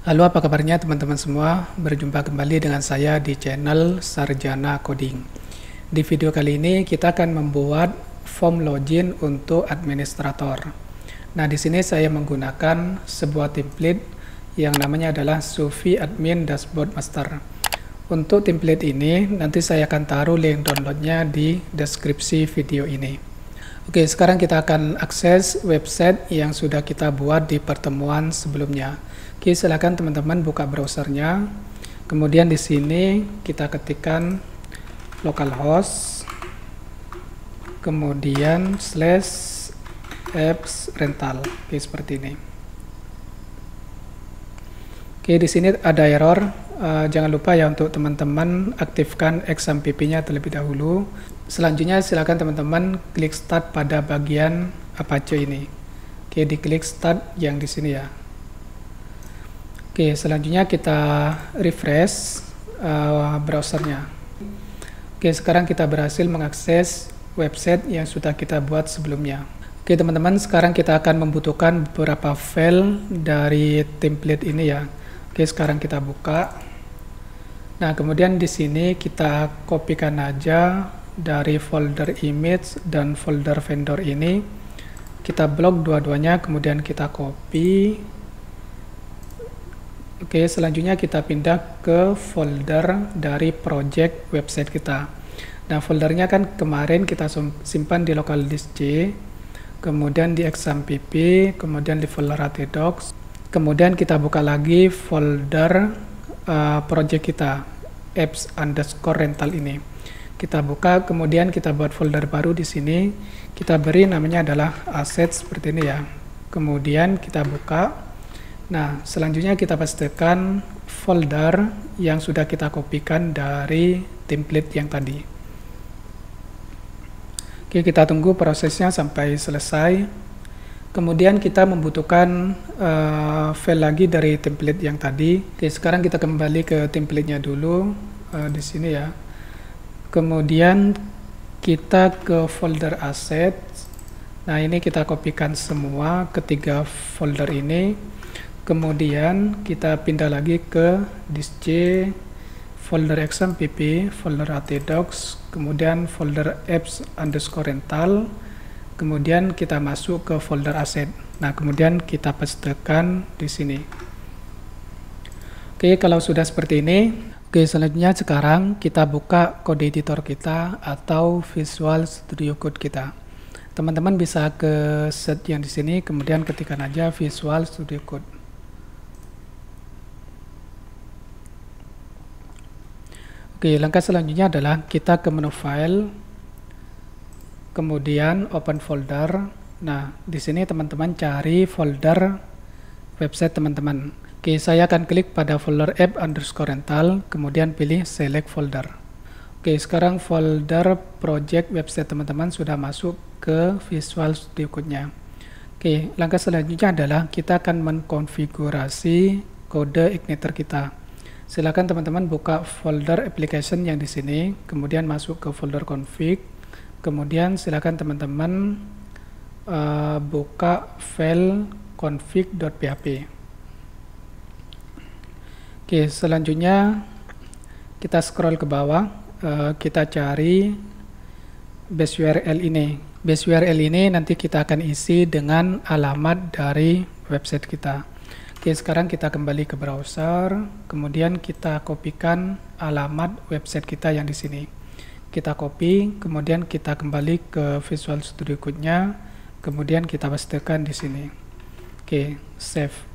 Halo, apa kabarnya teman-teman semua? Berjumpa kembali dengan saya di channel Sarjana Coding. Di video kali ini kita akan membuat form login untuk administrator. Nah, di sini saya menggunakan sebuah template yang namanya adalah Sufi Admin Dashboard Master. Untuk template ini nanti saya akan taruh link downloadnya di deskripsi video ini. Oke, sekarang kita akan akses website yang sudah kita buat di pertemuan sebelumnya. Oke, silakan teman-teman buka browsernya. Kemudian di sini kita ketikkan localhost, kemudian /apps rental. Oke, seperti ini. Oke, di sini ada error. Jangan lupa ya untuk teman-teman aktifkan XAMPP-nya terlebih dahulu. Selanjutnya silakan teman-teman klik start pada bagian Apache ini. Oke, diklik start yang di sini ya. Oke, selanjutnya kita refresh browsernya. Oke, sekarang kita berhasil mengakses website yang sudah kita buat sebelumnya. Oke, teman-teman, sekarang kita akan membutuhkan beberapa file dari template ini ya. Oke, sekarang kita buka. Nah, kemudian di sini kita kopikan aja dari folder image dan folder vendor ini. Kita blok dua-duanya, kemudian kita copy. Oke, selanjutnya kita pindah ke folder dari project website kita. Nah, foldernya kan kemarin kita simpan di local disk C, kemudian di XAMPP, kemudian di folder htdocs, kemudian kita buka lagi folder project kita, apps_rental ini. Kita buka, kemudian kita buat folder baru di sini. Kita beri namanya adalah asset seperti ini ya. Kemudian kita buka. Nah, selanjutnya kita pastikan folder yang sudah kita kopikan dari template yang tadi. Oke, kita tunggu prosesnya sampai selesai. Kemudian kita membutuhkan file lagi dari template yang tadi. Oke, sekarang kita kembali ke templatenya dulu di sini ya. Kemudian kita ke folder assets. Nah, ini kita kopikan semua ketiga folder ini. Kemudian kita pindah lagi ke disk C, folder XAMPP, folder htdocs, kemudian folder apps_rental, kemudian kita masuk ke folder asset. Nah, kemudian kita pastekan di sini. Oke, kalau sudah seperti ini, oke, selanjutnya sekarang kita buka kode editor kita atau Visual Studio Code kita. Teman-teman bisa ke set yang di sini, kemudian ketikkan aja Visual Studio Code. Oke, langkah selanjutnya adalah kita ke menu file, kemudian open folder. Nah, di sini teman-teman cari folder website teman-teman. Oke, saya akan klik pada folder app_rental, kemudian pilih select folder. Oke, sekarang folder project website teman-teman sudah masuk ke Visual Studio Code-nya. Oke, langkah selanjutnya adalah kita akan mengkonfigurasi kode igniter kita. Silakan teman-teman buka folder application yang di sini, kemudian masuk ke folder config, kemudian silakan teman-teman buka file config.php. Oke, selanjutnya kita scroll ke bawah, kita cari base URL ini. Base URL ini nanti kita akan isi dengan alamat dari website kita. Oke, sekarang kita kembali ke browser, kemudian kita kopikan alamat website kita yang di sini. Kita copy, kemudian kita kembali ke Visual Studio Code-nya, kemudian kita pastekan di sini. Oke, save.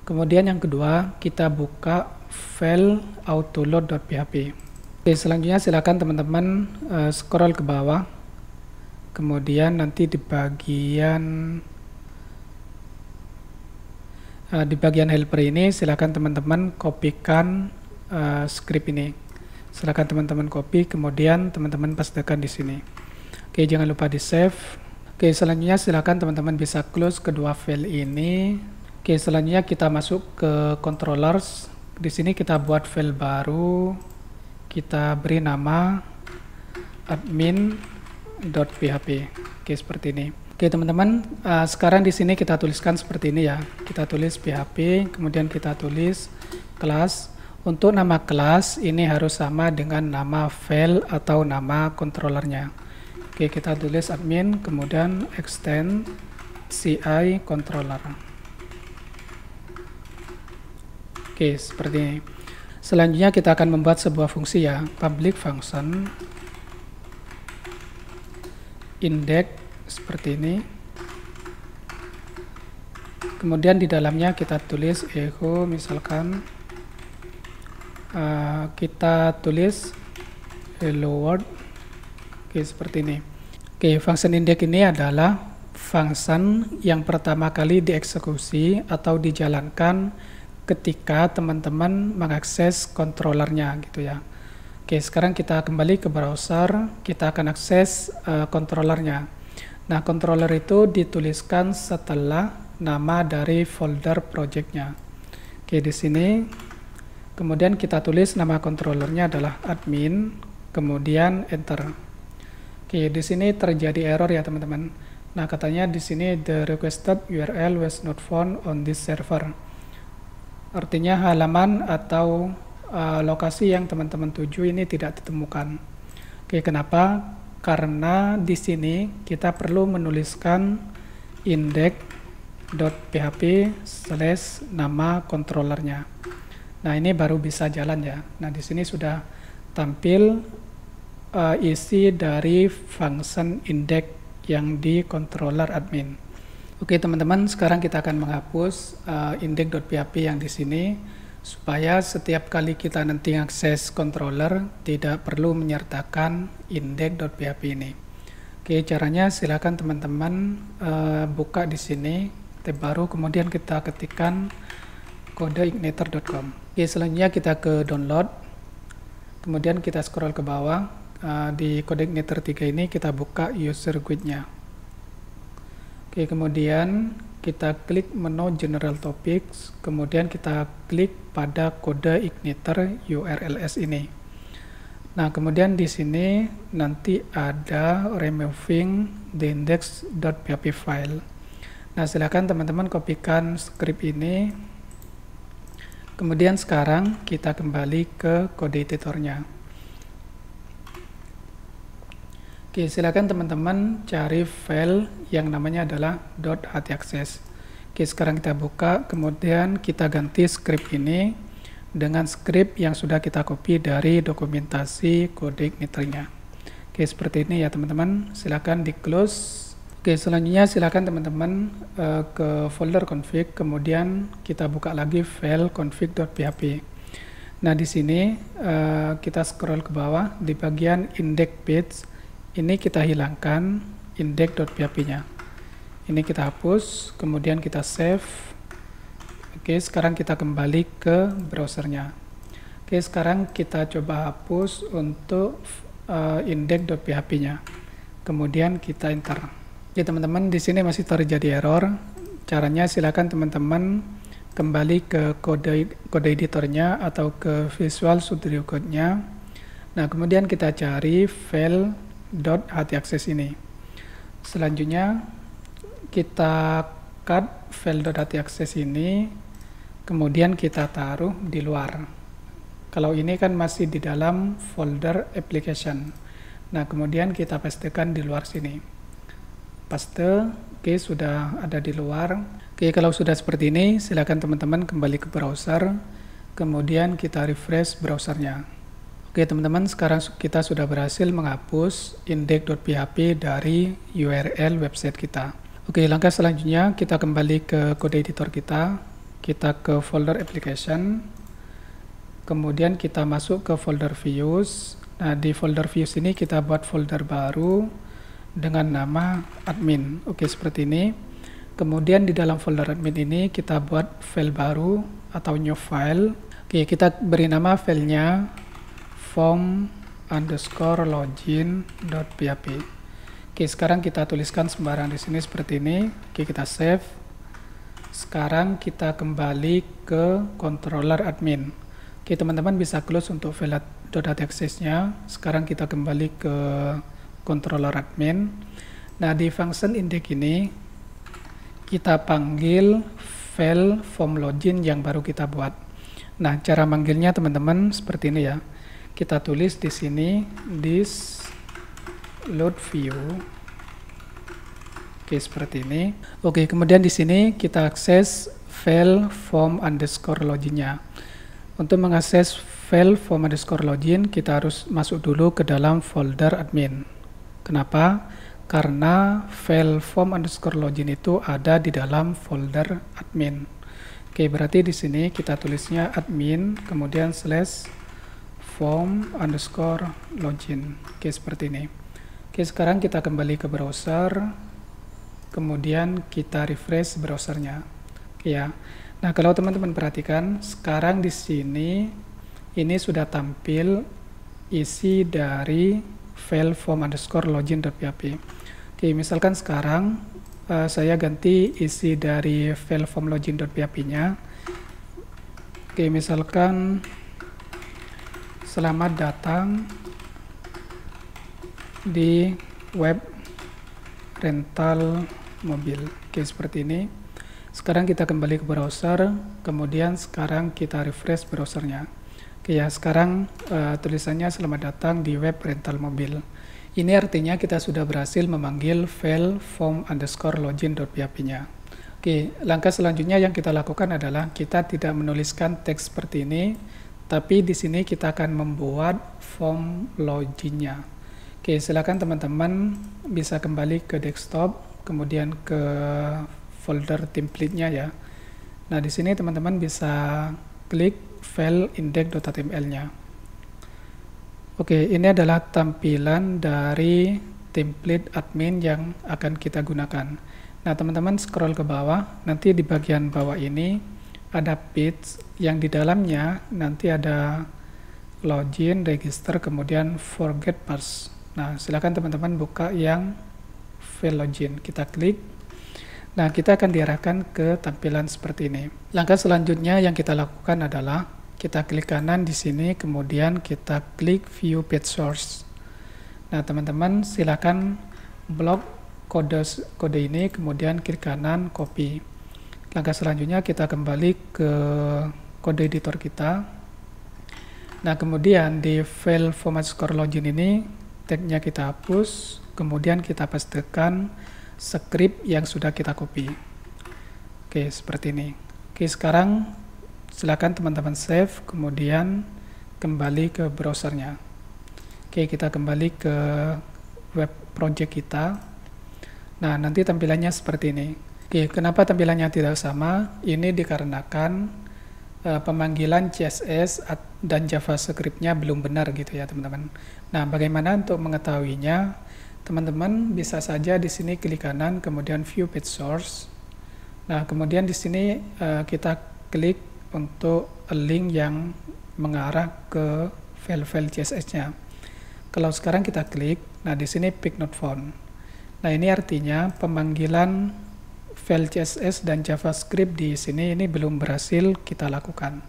Kemudian yang kedua, kita buka file autoload.php. Oke, selanjutnya silakan teman-teman scroll ke bawah, kemudian nanti di bagian helper ini silakan teman-teman kopikan script ini. Silakan teman-teman copy, kemudian teman-teman pastekan di sini. Oke, jangan lupa di save. Oke, selanjutnya silakan teman-teman bisa close kedua file ini. Oke, selanjutnya kita masuk ke controllers. Di sini kita buat file baru. Kita beri nama admin.php. Oke, seperti ini. Oke teman-teman, sekarang di sini kita tuliskan seperti ini ya. Kita tulis PHP, kemudian kita tulis kelas. Untuk nama kelas ini harus sama dengan nama file atau nama controllernya. Oke, kita tulis admin, kemudian extend CI controller. Oke, seperti ini. Selanjutnya kita akan membuat sebuah fungsi ya, public function index seperti ini. Kemudian di dalamnya kita tulis echo, misalkan kita tulis hello world. Oke, seperti ini. Oke, function index ini adalah function yang pertama kali dieksekusi atau dijalankan ketika teman-teman mengakses controllernya gitu ya. Oke, sekarang kita kembali ke browser, kita akan akses controllernya. Nah, controller itu dituliskan setelah nama dari folder projectnya. Oke, di sini kemudian kita tulis nama controllernya adalah admin, kemudian enter. Oke, di sini terjadi error ya teman-teman. Nah, katanya di sini the requested URL was not found on this server. Artinya halaman atau lokasi yang teman-teman tuju ini tidak ditemukan. Oke, kenapa? Karena di sini kita perlu menuliskan index.php/nama controllernya. Nah, ini baru bisa jalan ya. Nah, di sini sudah tampil isi dari function index yang di controller admin. Oke teman-teman, sekarang kita akan menghapus index.php yang di sini supaya setiap kali kita nanti akses controller tidak perlu menyertakan index.php ini. Oke, caranya silakan teman-teman buka di sini tab baru, kemudian kita ketikkan codeigniter.com. Oke, selanjutnya kita ke download, kemudian kita scroll ke bawah. Di Codeigniter 3 ini kita buka user guide-nya. Oke, kemudian kita klik menu General Topics, kemudian kita klik pada Codeigniter URLs ini. Nah, kemudian di sini nanti ada removing the index.php file. Nah, silakan teman-teman kopikan script ini. Kemudian sekarang kita kembali ke kode editornya. Oke, silakan teman-teman cari file yang namanya adalah .htaccess. Oke, sekarang kita buka, kemudian kita ganti script ini dengan script yang sudah kita copy dari dokumentasi Codeigniter-nya. Oke, seperti ini ya teman-teman. Silakan di close. Oke, selanjutnya silakan teman-teman ke folder config, kemudian kita buka lagi file config.php. Nah, di sini kita scroll ke bawah di bagian index page. Ini kita hilangkan index.php-nya. Ini kita hapus, kemudian kita save. Oke, sekarang kita kembali ke browsernya. Oke, sekarang kita coba hapus untuk index.php-nya. Kemudian kita enter. Oke, teman-teman, di sini masih terjadi error. Caranya silakan teman-teman kembali ke kode editornya atau ke Visual Studio Code-nya. Nah, kemudian kita cari file .htaccess ini. Selanjutnya kita cut file .htaccess ini, kemudian kita taruh di luar. Kalau ini kan masih di dalam folder application. Nah, kemudian kita pastekan di luar sini. Paste. Oke, sudah ada di luar. Oke, kalau sudah seperti ini, silakan teman-teman kembali ke browser, kemudian kita refresh browsernya. Oke teman-teman, sekarang kita sudah berhasil menghapus index.php dari URL website kita. Oke, langkah selanjutnya kita kembali ke kode editor kita ke folder application, kemudian kita masuk ke folder views. Nah, di folder views ini kita buat folder baru dengan nama admin. Oke, seperti ini. Kemudian di dalam folder admin ini kita buat file baru atau new file. Oke, kita beri nama filenya form_login.php. Oke, sekarang kita tuliskan sembarang di sini seperti ini. Oke, kita save. Sekarang kita kembali ke controller admin. Oke, teman-teman bisa close untuk file .htaccess-nya. Sekarang kita kembali ke controller admin. Nah, di function index ini kita panggil file form login yang baru kita buat. Nah, cara manggilnya teman-teman seperti ini ya. Kita tulis di sini this load view. Oke, seperti ini. Oke, kemudian di sini kita akses file form underscore loginnya. Untuk mengakses file form underscore login, kita harus masuk dulu ke dalam folder admin. Kenapa? Karena file form underscore login itu ada di dalam folder admin. Oke, berarti di sini kita tulisnya admin, kemudian slash form underscore login. Oke, seperti ini. Oke, sekarang kita kembali ke browser, kemudian kita refresh browsernya. Oke ya. Nah, kalau teman-teman perhatikan, sekarang di sini ini sudah tampil isi dari file form underscore login.php. Oke, misalkan sekarang saya ganti isi dari file form login.php-nya. Oke, misalkan selamat datang di web rental mobil. Oke, seperti ini. Sekarang kita kembali ke browser, kemudian sekarang kita refresh browsernya. Oke ya, sekarang tulisannya selamat datang di web rental mobil. Ini artinya kita sudah berhasil memanggil file form underscore login.php-nya. Oke, langkah selanjutnya yang kita lakukan adalah kita tidak menuliskan teks seperti ini, tapi di sini kita akan membuat form login-nya. Oke, silakan teman-teman bisa kembali ke desktop, kemudian ke folder template-nya ya. Nah, di sini teman-teman bisa klik file index.html-nya. Oke, ini adalah tampilan dari template admin yang akan kita gunakan. Nah, teman-teman scroll ke bawah, nanti di bagian bawah ini ada page yang di dalamnya nanti ada login, register, kemudian forget password. Nah, silakan teman-teman buka yang file login. Kita klik. Nah, kita akan diarahkan ke tampilan seperti ini. Langkah selanjutnya yang kita lakukan adalah kita klik kanan di sini, kemudian kita klik view page source. Nah, teman-teman silakan blok kode ini, kemudian klik kanan, copy. Langkah selanjutnya kita kembali ke kode editor kita. Nah, kemudian di file format score login ini, tagnya kita hapus, kemudian kita pastekan script yang sudah kita copy. Oke, seperti ini. Oke, sekarang silakan teman-teman save, kemudian kembali ke browsernya. Oke, kita kembali ke web project kita. Nah, nanti tampilannya seperti ini. Oke, kenapa tampilannya tidak sama? Ini dikarenakan pemanggilan CSS dan JavaScript-nya belum benar gitu ya, teman-teman. Nah, bagaimana untuk mengetahuinya? Teman-teman bisa saja di sini klik kanan, kemudian view page source. Nah, kemudian di sini kita klik untuk link yang mengarah ke file-file CSS-nya. Kalau sekarang kita klik, nah di sini pick not found. Nah, ini artinya pemanggilan file CSS dan JavaScript di sini ini belum berhasil kita lakukan.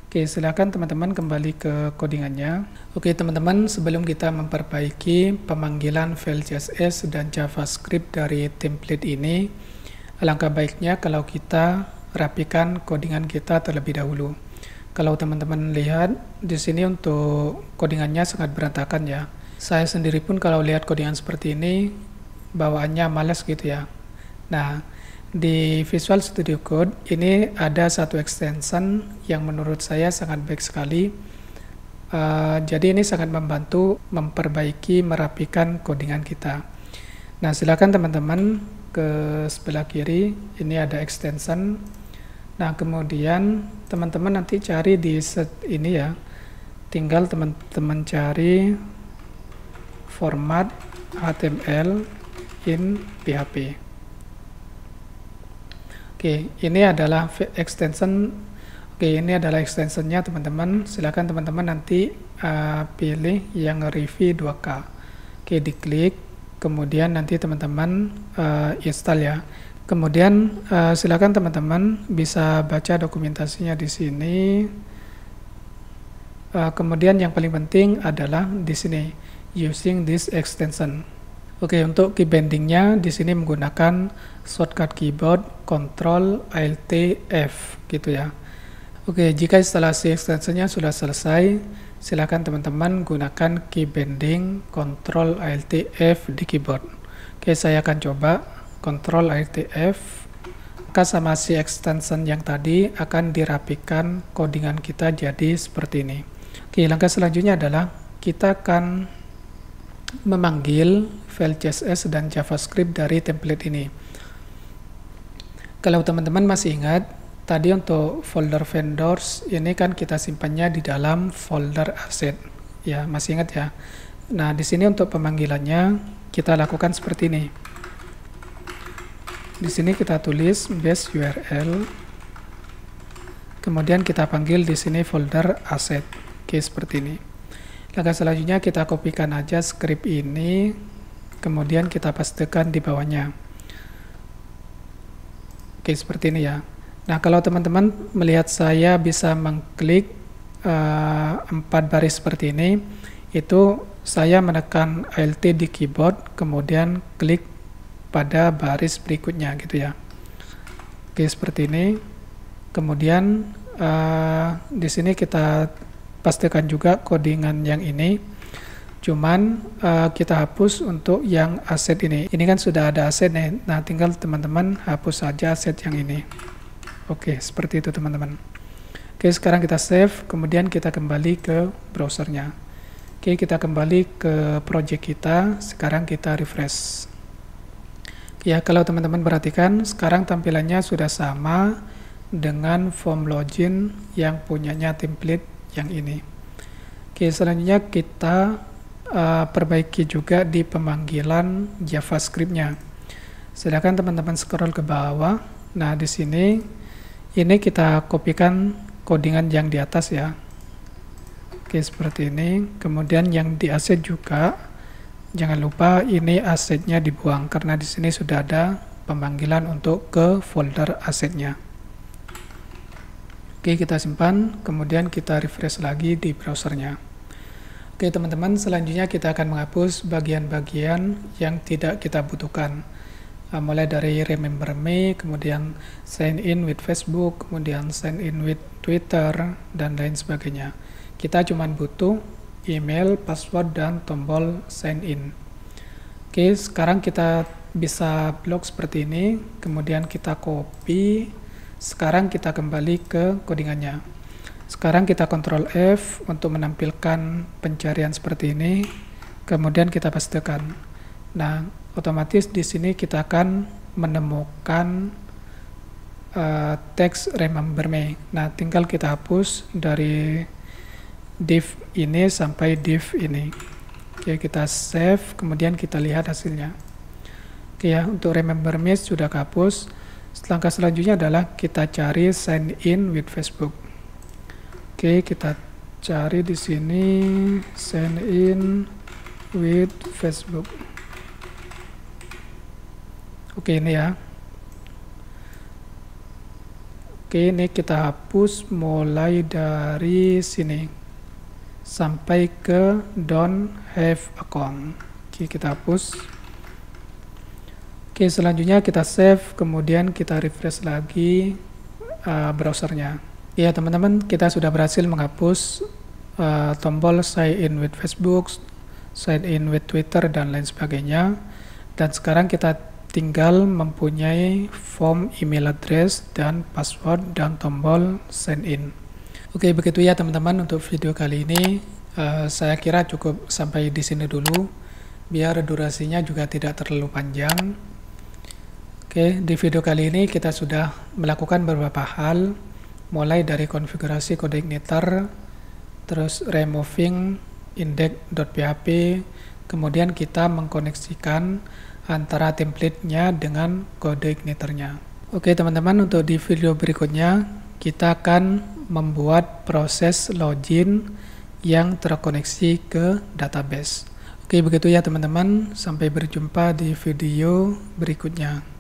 Oke, silakan teman-teman kembali ke codingannya. Oke, teman-teman, sebelum kita memperbaiki pemanggilan file CSS dan JavaScript dari template ini, alangkah baiknya kalau kita rapikan codingan kita terlebih dahulu. Kalau teman-teman lihat di sini untuk codingannya sangat berantakan ya. Saya sendiri pun kalau lihat codingan seperti ini bawaannya malas gitu ya. Nah, di Visual Studio Code ini ada satu extension yang menurut saya sangat baik sekali. Jadi ini sangat membantu memperbaiki, merapikan codingan kita. Nah, silakan teman-teman ke sebelah kiri, ini ada extension. Nah, kemudian teman-teman nanti cari di set ini ya, tinggal teman-teman cari format HTML in PHP. Oke, ini adalah extension. Oke, ini adalah extensionnya teman-teman. Silakan teman-teman nanti pilih yang review 2K. Oke, diklik, kemudian nanti teman-teman install ya. Kemudian silakan teman-teman bisa baca dokumentasinya di sini. Kemudian yang paling penting adalah di sini using this extension. Oke, untuk key bindingnya di sini menggunakan shortcut keyboard Ctrl Alt F gitu ya. Oke, jika instalasi extensionnya sudah selesai, silakan teman-teman gunakan key binding Ctrl Alt F di keyboard. Oke, saya akan coba Ctrl Alt F. Maka sama si extension yang tadi akan dirapikan codingan kita jadi seperti ini. Oke, langkah selanjutnya adalah kita akan memanggil file CSS dan JavaScript dari template ini. Kalau teman-teman masih ingat, tadi untuk folder vendors ini kan kita simpannya di dalam folder asset. Ya, masih ingat ya? Nah, di sini untuk pemanggilannya kita lakukan seperti ini. Di sini kita tulis base URL. Kemudian kita panggil di sini folder asset. Oke, seperti ini. Langkah selanjutnya kita kopikan aja script ini, kemudian kita pastekan di bawahnya. Oke, seperti ini ya. Nah, kalau teman-teman melihat saya bisa mengklik 4 baris seperti ini, itu saya menekan Alt di keyboard, kemudian klik pada baris berikutnya gitu ya. Oke, seperti ini. Kemudian di sini kita pastikan juga codingan yang ini, cuman kita hapus untuk yang aset ini. Ini kan sudah ada aset nih, nah tinggal teman-teman hapus saja aset yang ini. Oke, seperti itu teman-teman. Oke, sekarang kita save, kemudian kita kembali ke browsernya. Oke, kita kembali ke project kita, sekarang kita refresh. Ya, kalau teman-teman perhatikan, sekarang tampilannya sudah sama dengan form login yang punyanya template yang ini. Oke, selanjutnya kita perbaiki juga di pemanggilan JavaScript-nya. Silakan teman-teman scroll ke bawah. Nah, di sini ini kita kopikan codingan yang di atas ya. Oke, seperti ini. Kemudian yang di aset juga jangan lupa ini asetnya dibuang karena di sini sudah ada pemanggilan untuk ke folder asetnya. Oke, kita simpan, kemudian kita refresh lagi di browsernya. Oke teman-teman, selanjutnya kita akan menghapus bagian-bagian yang tidak kita butuhkan. Mulai dari remember me, kemudian sign in with Facebook, kemudian sign in with Twitter, dan lain sebagainya. Kita cuma butuh email, password, dan tombol sign in. Oke, sekarang kita bisa blok seperti ini, kemudian kita copy. Sekarang kita kembali ke codingannya. Sekarang kita Ctrl F untuk menampilkan pencarian seperti ini. Kemudian kita pastekan. Nah, otomatis di sini kita akan menemukan teks remember me. Nah, tinggal kita hapus dari div ini sampai div ini. Oke, kita save, kemudian kita lihat hasilnya. Oke ya, untuk remember me sudah kehapus. Langkah selanjutnya adalah kita cari sign in with Facebook. Oke, kita cari di sini sign in with Facebook. Oke, ini ya. Oke, ini kita hapus mulai dari sini sampai ke don't have account. Oke, kita hapus. Oke, selanjutnya kita save, kemudian kita refresh lagi browsernya. Ya teman-teman, kita sudah berhasil menghapus tombol sign in with Facebook, sign in with Twitter, dan lain sebagainya. Dan sekarang kita tinggal mempunyai form email address dan password dan tombol sign in. Oke, begitu ya teman-teman untuk video kali ini. Saya kira cukup sampai di sini dulu, biar durasinya juga tidak terlalu panjang. Oke, di video kali ini kita sudah melakukan beberapa hal, mulai dari konfigurasi kode igniter, terus removing index.php, kemudian kita mengkoneksikan antara template-nya dengan kode igniternya. Oke teman-teman, untuk di video berikutnya kita akan membuat proses login yang terkoneksi ke database. Oke, begitu ya teman-teman, sampai berjumpa di video berikutnya.